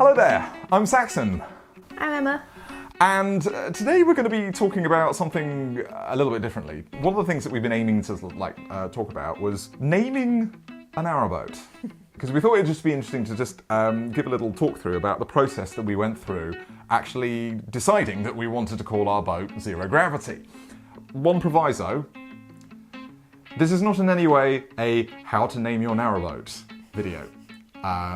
Hello there, I'm Saxon. I'm Emma. And today we're going to be talking about something a little bit differently. One of the things that we've been aiming to talk about was naming a narrowboat. Because we thought it'd just be interesting to just give a little talk through about the process that we went through actually deciding that we wanted to call our boat Zero Gravity. One proviso, this is not in any way a how to name your narrowboat video.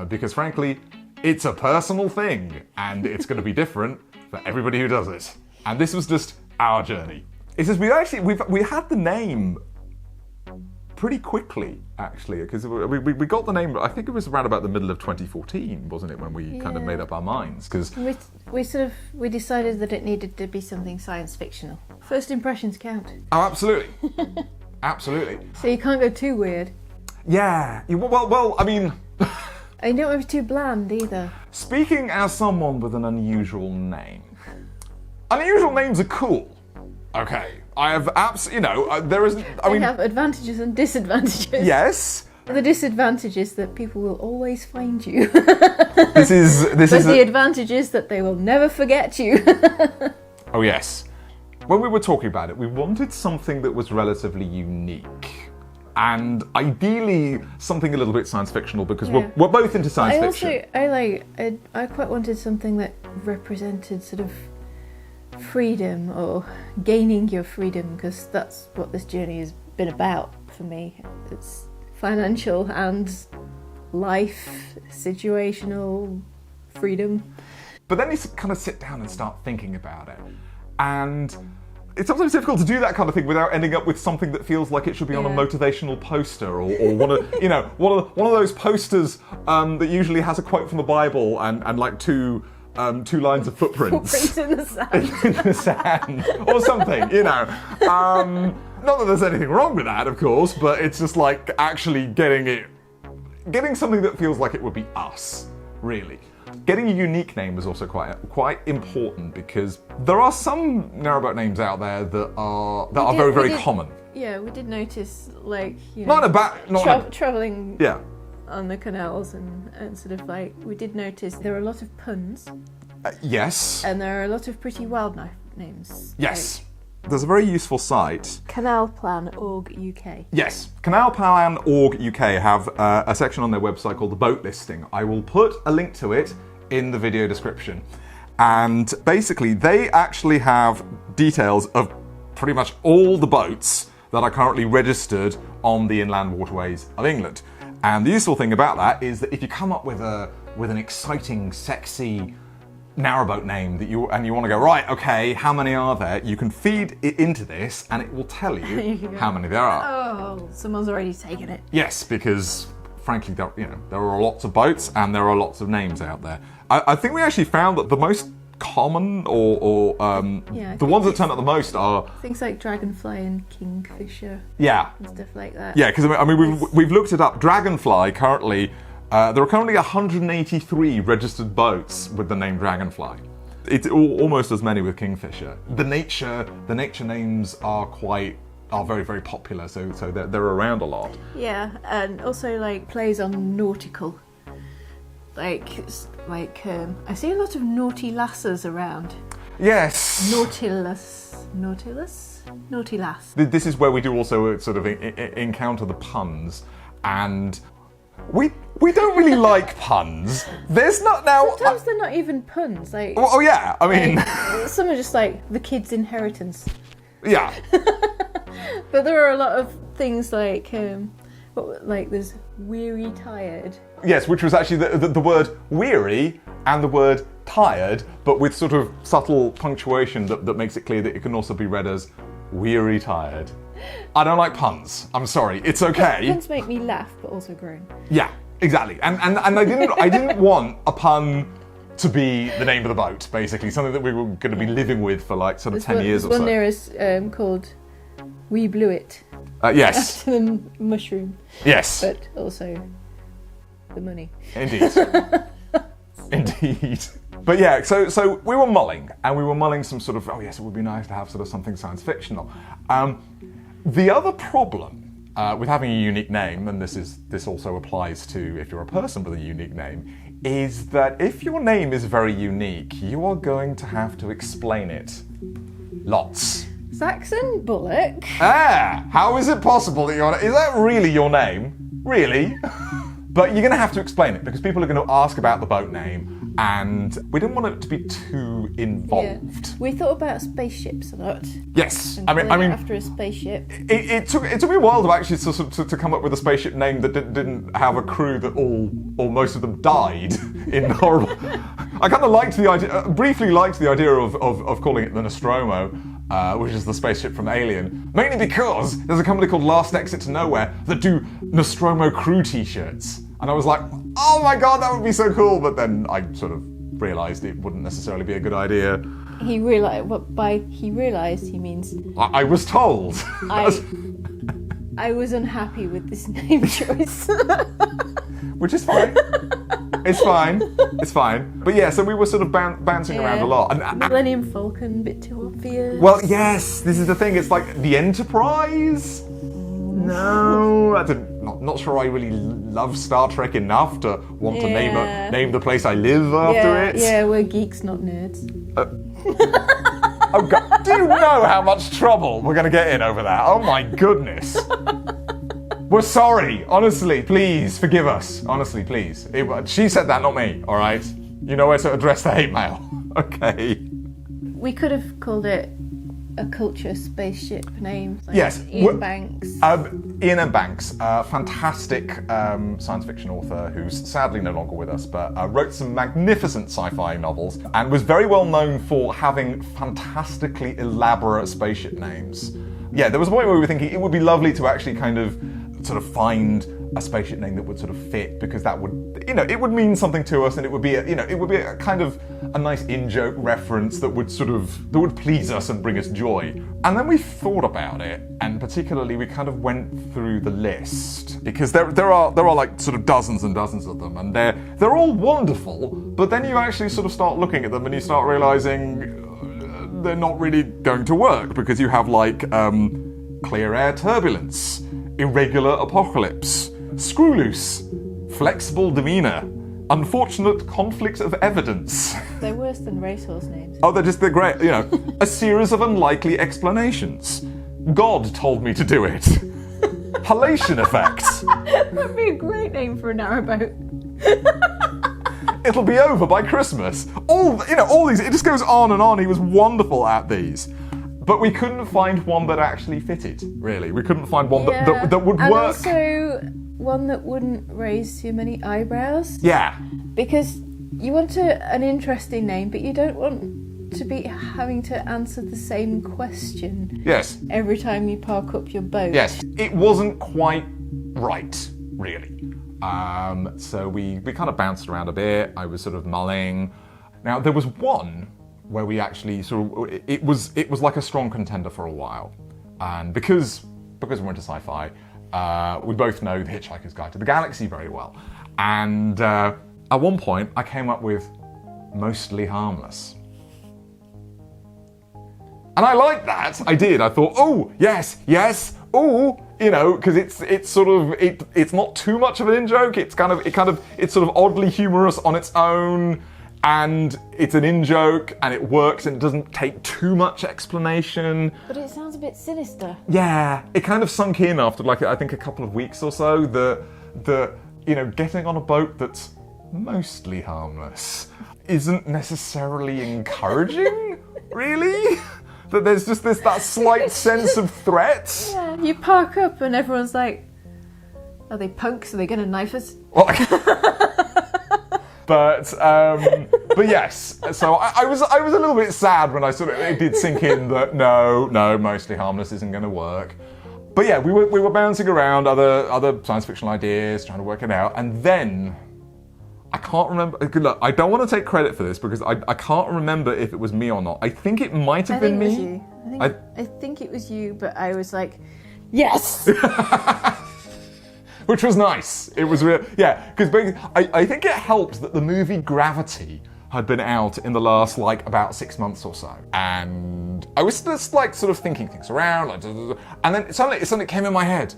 Because frankly, it's a personal thing and it's going to be different for everybody who does it. And this was just our journey. It says we had the name pretty quickly, actually, because we got the name, I think it was around about the middle of 2014, wasn't it, when we kind of made up our minds? Because we decided that it needed to be something science fictional. First impressions count. Oh, absolutely. Absolutely. So you can't go too weird. Yeah. Well, I mean... And you don't want to be too bland either. Speaking as someone with an unusual name. Unusual names are cool. Okay. I have there isn't... They have advantages and disadvantages. Yes. The disadvantage is that people will always find you. This is the advantage is that they will never forget you. Oh yes. When we were talking about it, we wanted something that was relatively unique. And ideally something a little bit science fictional, because we're both into science fiction. I quite wanted something that represented sort of freedom or gaining your freedom, because that's what this journey has been about for me. It's financial and life, situational freedom. But then you kind of sit down and start thinking about it. And it's sometimes difficult to do that kind of thing without ending up with something that feels like it should be on a motivational poster or one of those posters that usually has a quote from the Bible and like two lines of footprints. Footprints in the sand. In the sand. Or something, Not that there's anything wrong with that, of course, but it's just like actually getting something that feels like it would be us, really. Getting a unique name was also quite important, because there are some narrowboat names out there that are very, very common. Yeah, we did notice, travelling on the canals and sort of like, we did notice there are a lot of puns. Yes. And there are a lot of pretty wild names. Yes. There's a very useful site. Canalplan.org UK. Yes, Canalplan.org UK have a section on their website called the boat listing. I will put a link to it in the video description. And basically, they actually have details of pretty much all the boats that are currently registered on the inland waterways of England. And the useful thing about that is that if you come up with an exciting, sexy narrowboat name that you want to go, right, okay, how many are there? You can feed it into this and it will tell you how many there are. Oh, someone's already taken it. Yes, because frankly, there are lots of boats and there are lots of names out there. I think we actually found that the most common or the ones that turn up the most are things like Dragonfly and Kingfisher. Yeah. And stuff like that. Yeah, because I mean we've looked it up. Dragonfly currently. There are currently 183 registered boats with the name Dragonfly. It's almost as many with Kingfisher. The nature names are very, very popular, so they're around a lot. Yeah, and also like plays on nautical. Like I see a lot of naughty lasses around. Yes. Naughty lass. This is where we do also sort of encounter the puns, and we don't really like puns. There's not now. Sometimes they're not even puns. Like oh yeah, I mean some are just like the kid's inheritance. Yeah. But there are a lot of things like there's weary, tired. Yes, which was actually the word weary and the word tired, but with sort of subtle punctuation that makes it clear that it can also be read as weary, tired. I don't like puns. I'm sorry. It's okay. Puns make me laugh, but also groan. Yeah, exactly. And I didn't want a pun to be the name of the boat, basically. Something that we were going to be living with for like sort of 10 years or so. There's one there is called We Blew It. Yes. After the mushroom. Yes. But also the money. Indeed. Indeed. But yeah, so we were mulling some sort of, oh yes, it would be nice to have sort of something science fictional. The other problem with having a unique name, and this also applies to if you're a person with a unique name, is that if your name is very unique, you are going to have to explain it. Lots. Saxon Bullock. How is it possible that is that really your name? Really? But you're going to have to explain it because people are going to ask about the boat name, and we didn't want it to be too involved. Yeah. We thought about spaceships a lot. Yes, I mean, after a spaceship. It took me a while to actually to come up with a spaceship name that didn't have a crew that all most of them died in horrible. I kind of liked the idea, briefly liked the idea of calling it the Nostromo. Which is the spaceship from Alien, mainly because there's a company called Last Exit to Nowhere that do Nostromo crew t-shirts. And I was like, oh my god, that would be so cool, but then I sort of realised it wouldn't necessarily be a good idea. He realised, he means... I was told. I was unhappy with this name choice. Which is fine. It's fine. But yeah, so we were sort of bouncing around a lot. And, Millennium Falcon, a bit too obvious. Well, yes, this is the thing. It's like the Enterprise? No, not sure I really love Star Trek enough to want to name the place I live after it. Yeah, we're geeks, not nerds. Oh God, do you know how much trouble we're going to get in over that? Oh my goodness. We're sorry. Honestly, please forgive us. Honestly, please. She said that, not me, all right? You know where to address the hate mail. Okay. We could have called it a culture spaceship name. Like yes. Ian Banks. Ian M. Banks, a fantastic science fiction author who's sadly no longer with us, but wrote some magnificent sci-fi novels and was very well known for having fantastically elaborate spaceship names. Yeah, there was a point where we were thinking it would be lovely to actually kind of sort of find a spaceship name that would sort of fit, because that would, it would mean something to us, and it would be a kind of a nice in-joke reference that would please us and bring us joy. And then we thought about it, and particularly we kind of went through the list, because there are like sort of dozens and dozens of them, and they're all wonderful, but then you actually sort of start looking at them and you start realizing they're not really going to work, because you have like clear air turbulence, irregular apocalypse, screw loose, flexible demeanour, unfortunate conflict of evidence. They're worse than racehorse names. Oh, they're great. A series of unlikely explanations. God told me to do it. Halation effects. That'd be a great name for a narrowboat. It'll be over by Christmas. All these. It just goes on and on. He was wonderful at these. But we couldn't find one that actually fitted, really. We couldn't find one that would work. And also one that wouldn't raise too many eyebrows. Yeah. Because you want an interesting name, but you don't want to be having to answer the same question. Yes. Every time you park up your boat. Yes. It wasn't quite right, really. So we kind of bounced around a bit. I was sort of mulling. Now, there was one where we actually it was like a strong contender for a while, and because we're into sci-fi, we both know The Hitchhiker's Guide to the Galaxy very well, and at one point I came up with Mostly Harmless, and I liked that. I did. I thought, oh yes, oh, because it's not too much of an in-joke. It's sort of oddly humorous on its own. And it's an in-joke, and it works, and it doesn't take too much explanation. But it sounds a bit sinister. Yeah, it kind of sunk in after, I think a couple of weeks or so, that getting on a boat that's mostly harmless isn't necessarily encouraging, really. That there's just that slight sense of threat. Yeah, you park up and everyone's like, are they punks? Are they going to knife us? Well, But yes, so I was a little bit sad when it did sink in that no, Mostly Harmless isn't going to work. But yeah, we were bouncing around other science fiction ideas, trying to work it out, and then I can't remember. Look, I don't want to take credit for this because I can't remember if it was me or not. I think it might have been me. I think it was you, but I was like, yes. Which was nice. It was real, yeah. Because I think it helped that the movie Gravity had been out in the last about 6 months or so, and I was just sort of thinking things around, and then suddenly it came in my head.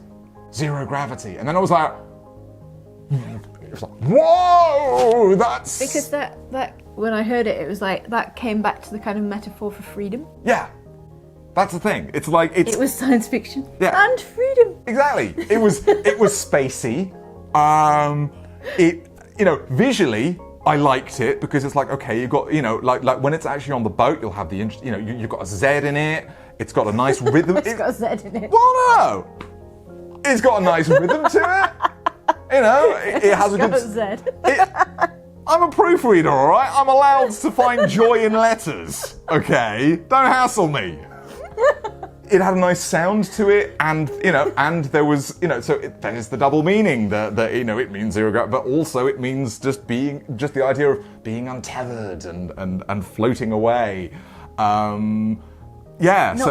zero gravity. And then I was like, whoa, that's... Because that when I heard it, it was like, that came back to the kind of metaphor for freedom. Yeah, that's the thing. It's like, it's... It was science fiction. Yeah. And freedom. Exactly. It was spacey. Visually, I liked it because it's like, okay, you've got, like when it's actually on the boat, you'll have the, you've got a Z in it. It's got a nice rhythm. It's got a Z in it. Well, no. It's got a nice rhythm to it. It has a good... Z. I'm a proofreader, all right? I'm allowed to find joy in letters, okay? Don't hassle me. It had a nice sound to it, and and there was, so there's the double meaning that it means zero gravity, but also it means just the idea of being untethered and floating away. Not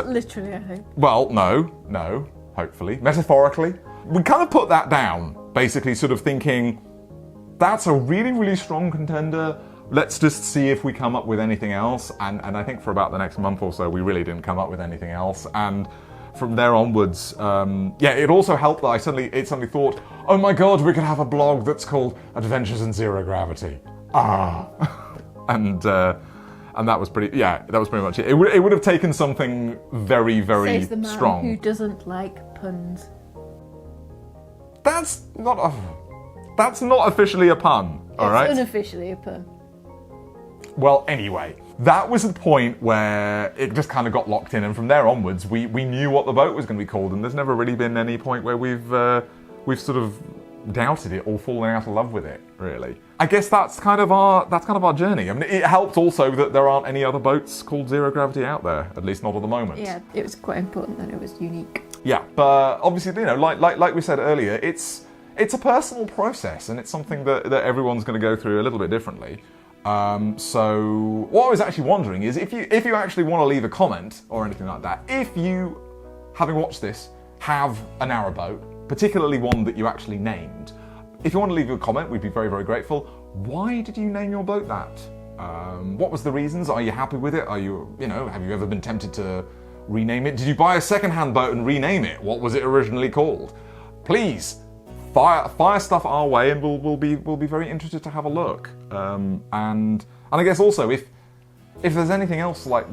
literally, I hope. Well, no, hopefully, metaphorically. We kind of put that down, basically, sort of thinking that's a really, really strong contender. Let's just see if we come up with anything else. And I think for about the next month or so, we really didn't come up with anything else. And from there onwards, it also helped that I suddenly thought, oh my God, we could have a blog that's called Adventures in Zero Gravity. And that was pretty much it. It would have taken something very, very Says the man strong. who doesn't like puns. That's not officially a pun, all right? It's unofficially a pun. Well, anyway, that was the point where it just kind of got locked in, and from there onwards, we knew what the boat was going to be called, and there's never really been any point where we've sort of doubted it or fallen out of love with it, really. I guess that's kind of our journey. I mean, it helped also that there aren't any other boats called Zero Gravity out there, at least not at the moment. Yeah, it was quite important that it was unique. Yeah, but obviously, like we said earlier, it's a personal process, and it's something that everyone's going to go through a little bit differently. So what I was actually wondering is if you actually want to leave a comment or anything like that, if you, having watched this, have a narrowboat, particularly one that you actually named, if you want to leave a comment, we'd be very, very grateful. Why did you name your boat that? What was the reasons? Are you happy with it? Have you ever been tempted to rename it? Did you buy a second-hand boat and rename it? What was it originally called? Please fire stuff our way, and we'll be very interested to have a look. And I guess also if there's anything else, like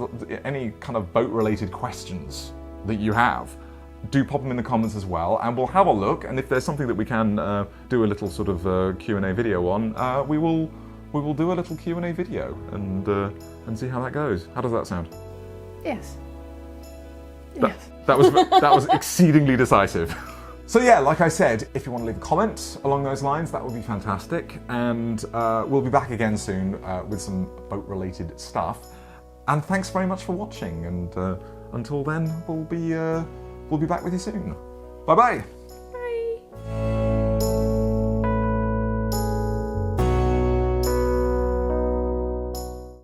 any kind of boat-related questions that you have, do pop them in the comments as well, and we'll have a look. And if there's something that we can do a little sort of Q&A video on, we will do a little Q&A video and see how that goes. How does that sound? Yes. That was exceedingly decisive. So yeah, like I said, if you want to leave a comment along those lines, that would be fantastic. And we'll be back again soon with some boat-related stuff. And thanks very much for watching. And until then, we'll be back with you soon. Bye-bye.